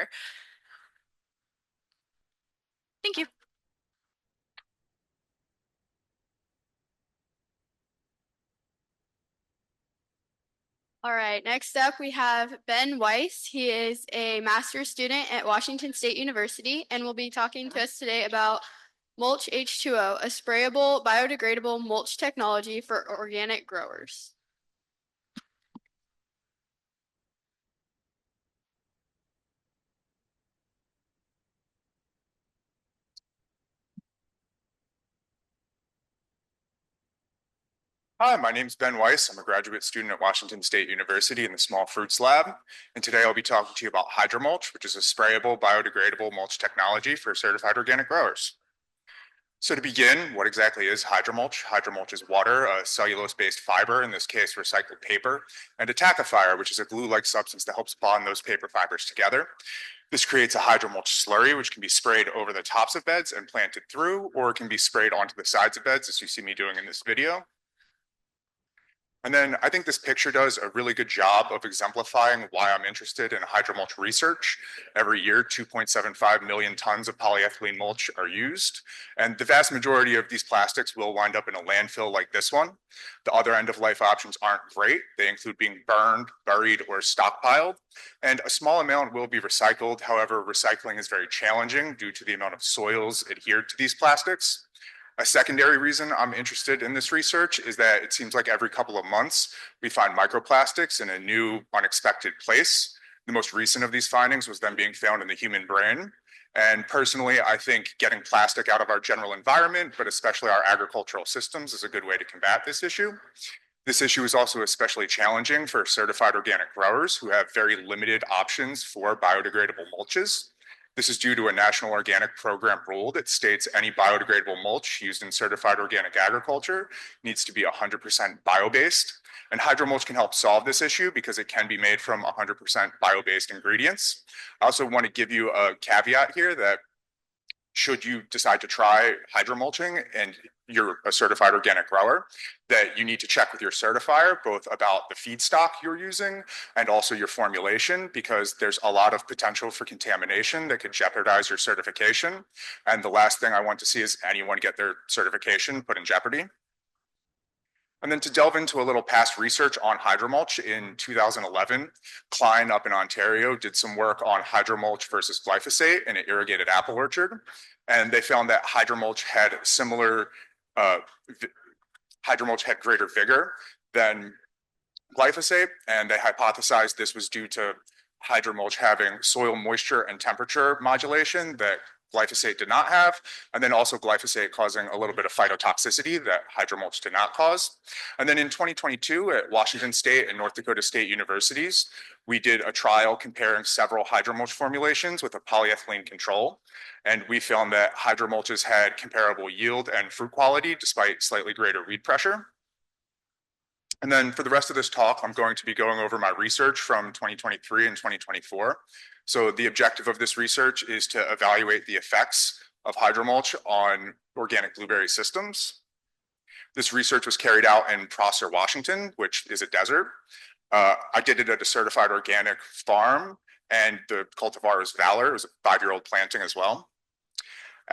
here. Thank you. All right, next up we have Ben Weiss. He is a master's student at Washington State University and will be talking to us today about MulcH2O, a sprayable, biodegradable mulch technology for organic growers. Hi, my name is Ben Weiss. I'm a graduate student at Washington State University in the Small Fruits Lab. And today I'll be talking to you about HydroMulch, which is a sprayable, biodegradable mulch technology for certified organic growers. So to begin, what exactly is HydroMulch? HydroMulch is water, a cellulose-based fiber, in this case recycled paper, and a tackifier, which is a glue-like substance that helps bond those paper fibers together. This creates a hydromulch slurry, which can be sprayed over the tops of beds and planted through, or it can be sprayed onto the sides of beds, as you see me doing in this video. And then I think this picture does a really good job of exemplifying why I'm interested in hydromulch research. Every year, 2.75 million tons of polyethylene mulch are used, and the vast majority of these plastics will wind up in a landfill like this one. The other end-of-life options aren't great. They include being burned, buried, or stockpiled, and a small amount will be recycled. However, recycling is very challenging due to the amount of soils adhered to these plastics. A secondary reason I'm interested in this research is that it seems like every couple of months we find microplastics in a new, unexpected place. The most recent of these findings was them being found in the human brain. And personally, I think getting plastic out of our general environment, but especially our agricultural systems, is a good way to combat this issue. This issue is also especially challenging for certified organic growers who have very limited options for biodegradable mulches. This is due to a national organic program rule that states any biodegradable mulch used in certified organic agriculture needs to be 100% bio-based. And hydromulch can help solve this issue because it can be made from 100% bio-based ingredients. I also want to give you a caveat here that should you decide to try hydromulching and you're a certified organic grower, that you need to check with your certifier both about the feedstock you're using and also your formulation, because there's a lot of potential for contamination that could jeopardize your certification. And the last thing I want to see is anyone get their certification put in jeopardy. And then to delve into a little past research on hydromulch, in 2011, Klein up in Ontario did some work on hydromulch versus glyphosate in an irrigated apple orchard. And they found that hydromulch had greater vigor than glyphosate. And they hypothesized this was due to hydromulch having soil moisture and temperature modulation that glyphosate did not have, and then also glyphosate causing a little bit of phytotoxicity that hydromulch did not cause. And then in 2022 at Washington State and North Dakota State universities, we did a trial comparing several hydromulch formulations with a polyethylene control. And we found that hydromulches had comparable yield and fruit quality despite slightly greater weed pressure. And then for the rest of this talk, I'm going to be going over my research from 2023 and 2024. So the objective of this research is to evaluate the effects of hydromulch on organic blueberry systems. This research was carried out in Prosser, Washington, which is a desert. I did it at a certified organic farm, and the cultivar is Valor. It was a 5-year-old planting as well.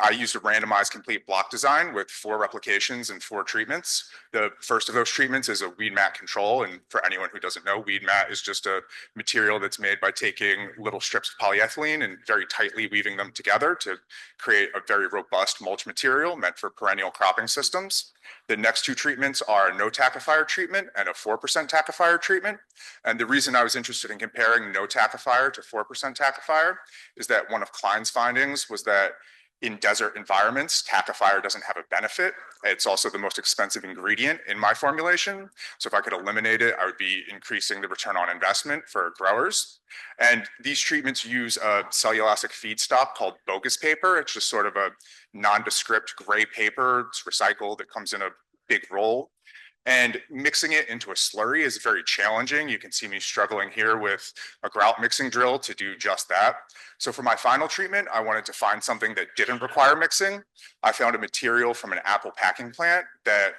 I used a randomized complete block design with 4 replications and 4 treatments. The first of those treatments is a weed mat control. And for anyone who doesn't know, weed mat is just a material that's made by taking little strips of polyethylene and very tightly weaving them together to create a very robust mulch material meant for perennial cropping systems. The next 2 treatments are a no tackifier treatment and a 4% tackifier treatment. And the reason I was interested in comparing no tackifier to 4% tackifier is that one of Klein's findings was that in desert environments, tackifier doesn't have a benefit. It's also the most expensive ingredient in my formulation. So if I could eliminate it, I would be increasing the return on investment for growers. And these treatments use a cellulosic feedstock called bogus paper. It's just sort of a nondescript gray paper. It's recycled. It comes in a big roll. And mixing it into a slurry is very challenging. You can see me struggling here with a grout mixing drill to do just that. So for my final treatment, I wanted to find something that didn't require mixing. I found a material from an apple packing plant that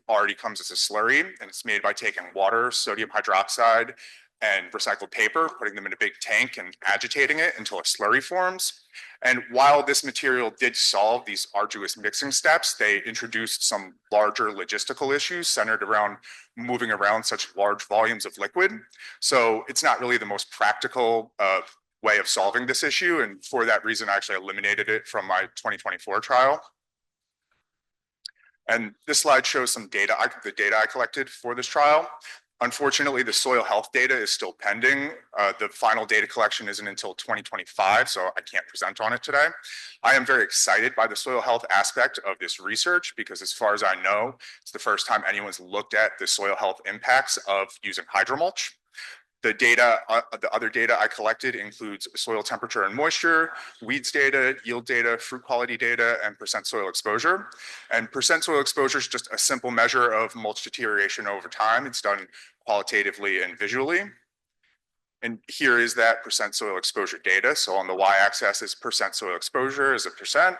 already comes as a slurry, and it's made by taking water, sodium hydroxide, and recycled paper, putting them in a big tank and agitating it until a slurry forms. And while this material did solve these arduous mixing steps, they introduced some larger logistical issues centered around moving around such large volumes of liquid. So it's not really the most practical way of solving this issue. And for that reason, I actually eliminated it from my 2024 trial. And this slide shows some data, the data I collected for this trial. Unfortunately, the soil health data is still pending. The final data collection isn't until 2025, so I can't present on it today. I am very excited by the soil health aspect of this research because as far as I know, it's the first time anyone's looked at the soil health impacts of using hydromulch. The data, the other data I collected includes soil temperature and moisture, weeds data, yield data, fruit quality data, and percent soil exposure. And percent soil exposure is just a simple measure of mulch deterioration over time. It's done qualitatively and visually. And here is that percent soil exposure data. So on the y-axis is percent soil exposure as a percent.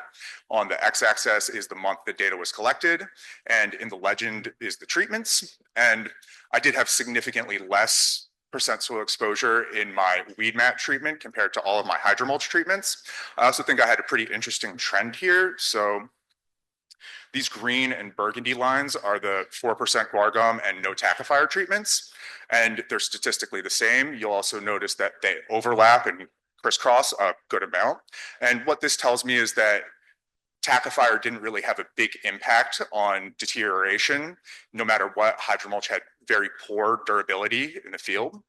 On the x-axis is the month the data was collected. And in the legend is the treatments. And I did have significantly less percent soil exposure in my weed mat treatment compared to all of my hydromulch treatments. I also think I had a pretty interesting trend here. So these green and burgundy lines are the 4% guar gum and no tackifier treatments, and they're statistically the same. You'll also notice that they overlap and crisscross a good amount. And what this tells me is that tackifier didn't really have a big impact on deterioration. No matter what, hydromulch had very poor durability in the field.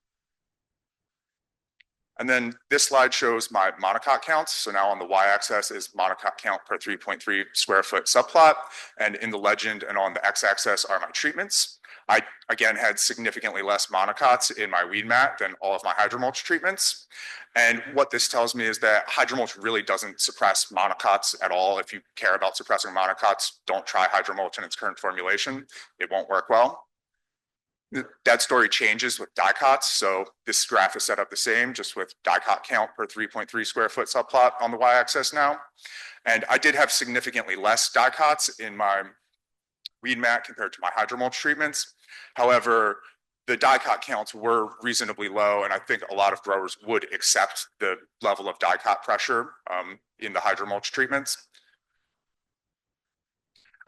And then this slide shows my monocot counts. So now on the y-axis is monocot count per 3.3 square foot subplot. And in the legend and on the x-axis are my treatments. I, again, had significantly less monocots in my weed mat than all of my hydromulch treatments. And what this tells me is that hydromulch really doesn't suppress monocots at all. If you care about suppressing monocots, don't try hydromulch in its current formulation. It won't work well. That story changes with dicots. So this graph is set up the same, just with dicot count per 3.3 square foot subplot on the y-axis now. And I did have significantly less dicots in my weed mat compared to my hydromulch treatments. However, the dicot counts were reasonably low, and I think a lot of growers would accept the level of dicot pressure in the hydromulch treatments.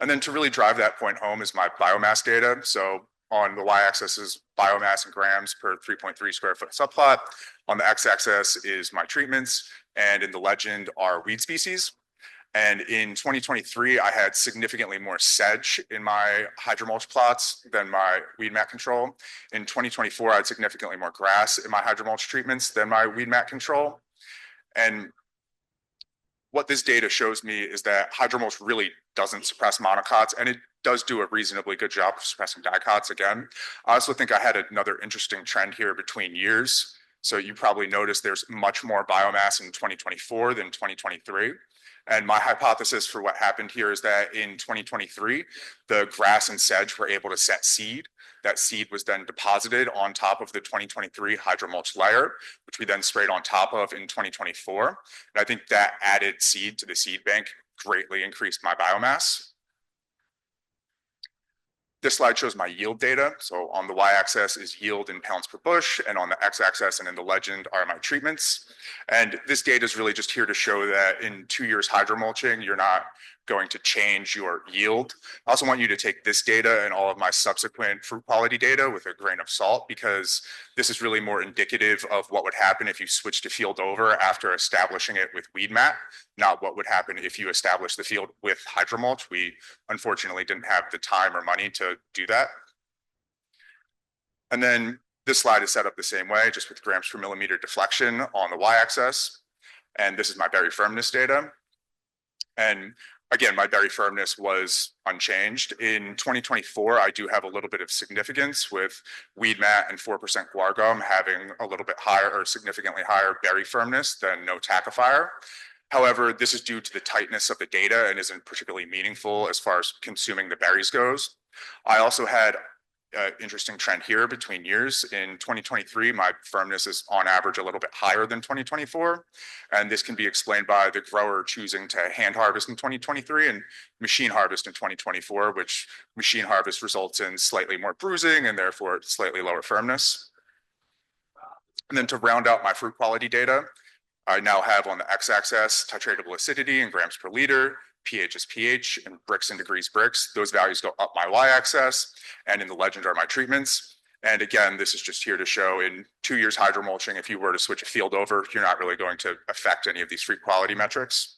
And then to really drive that point home is my biomass data. So on the y-axis is biomass in grams per 3.3 square foot subplot. On the x-axis is my treatments, and in the legend are weed species. And in 2023, I had significantly more sedge in my hydromulch plots than my weed mat control. In 2024, I had significantly more grass in my hydromulch treatments than my weed mat control. And what this data shows me is that hydromulch really doesn't suppress monocots, and it does do a reasonably good job of suppressing dicots again. I also think I had another interesting trend here between years. So you probably noticed there's much more biomass in 2024 than 2023. And my hypothesis for what happened here is that in 2023, the grass and sedge were able to set seed. That seed was then deposited on top of the 2023 hydromulch layer, which we then sprayed on top of in 2024. And I think that added seed to the seed bank greatly increased my biomass. This slide shows my yield data. So on the y-axis is yield in pounds per bush, and on the x-axis and in the legend are my treatments. And this data is really just here to show that in 2 years hydromulching, you're not going to change your yield. I also want you to take this data and all of my subsequent fruit quality data with a grain of salt, because this is really more indicative of what would happen if you switched a field over after establishing it with weed mat, not what would happen if you established the field with hydromulch. We unfortunately didn't have the time or money to do that. And then this slide is set up the same way, just with grams per millimeter deflection on the y-axis. And this is my berry firmness data. And again, my berry firmness was unchanged. In 2024, I do have a little bit of significance with weed mat and 4% guar gum having a little bit higher or significantly higher berry firmness than no tackifier. However, this is due to the tightness of the data and isn't particularly meaningful as far as consuming the berries goes. I also had interesting trend here between years. In 2023, my firmness is on average a little bit higher than 2024. And this can be explained by the grower choosing to hand harvest in 2023 and machine harvest in 2024, which machine harvest results in slightly more bruising and therefore slightly lower firmness. And then to round out my fruit quality data, I now have on the x-axis titratable acidity in grams per liter, pH is pH, and Brix in degrees Brix. Those values go up my y-axis, and in the legend are my treatments. And again, this is just here to show in 2 years hydromulching, if you were to switch a field over, you're not really going to affect any of these fruit quality metrics.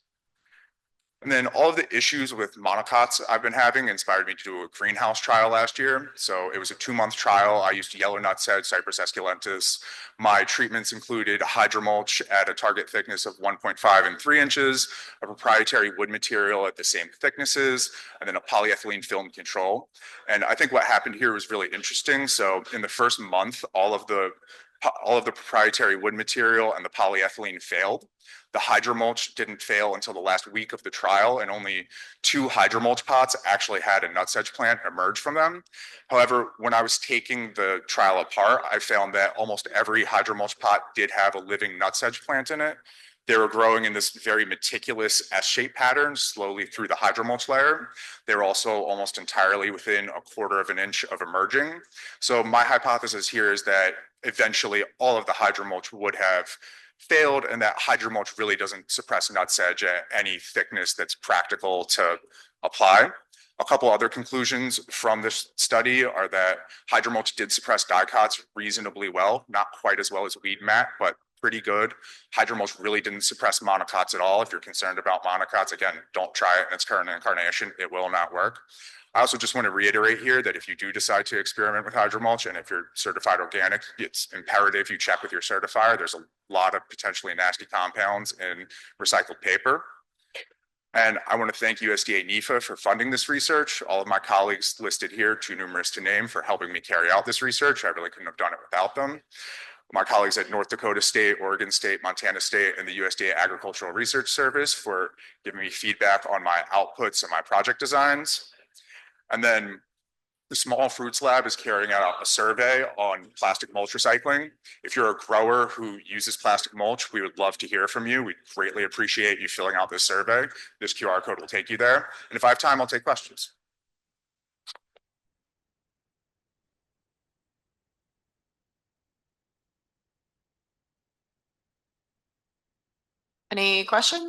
And then all of the issues with monocots I've been having inspired me to do a greenhouse trial last year. So it was a 2-month trial. I used yellow nutsedge, Cypress esculentus. My treatments included hydromulch at a target thickness of 1.5 and 3 inches, a proprietary wood material at the same thicknesses, and then a polyethylene film control. And I think what happened here was really interesting. So in the first month, all of the proprietary wood material and the polyethylene failed. The hydromulch didn't fail until the last week of the trial, and only 2 hydromulch pots actually had a nutsedge plant emerge from them. However, when I was taking the trial apart, I found that almost every hydromulch pot did have a living nutsedge plant in it. They were growing in this very meticulous S-shaped pattern slowly through the hydromulch layer. They were also almost entirely within a 1/4 of an inch of emerging. So my hypothesis here is that eventually all of the hydromulch would have failed, and that hydromulch really doesn't suppress nutsedge at any thickness that's practical to apply. A couple other conclusions from this study are that hydromulch did suppress dicots reasonably well, not quite as well as weed mat, but pretty good. Hydromulch really didn't suppress monocots at all. If you're concerned about monocots, again, don't try it in its current incarnation. It will not work. I also just want to reiterate here that if you do decide to experiment with hydromulch, and if you're certified organic, it's imperative you check with your certifier. There's a lot of potentially nasty compounds in recycled paper. And I want to thank USDA NEFA for funding this research. All of my colleagues listed here, too numerous to name, for helping me carry out this research. I really couldn't have done it without them. My colleagues at North Dakota State, Oregon State, Montana State, and the USDA Agricultural Research Service for giving me feedback on my outputs and my project designs. And then the Small Fruits Lab is carrying out a survey on plastic mulch recycling. If you're a grower who uses plastic mulch, we would love to hear from you. We'd greatly appreciate you filling out this survey. This QR code will take you there. And if I have time, I'll take questions. Any questions?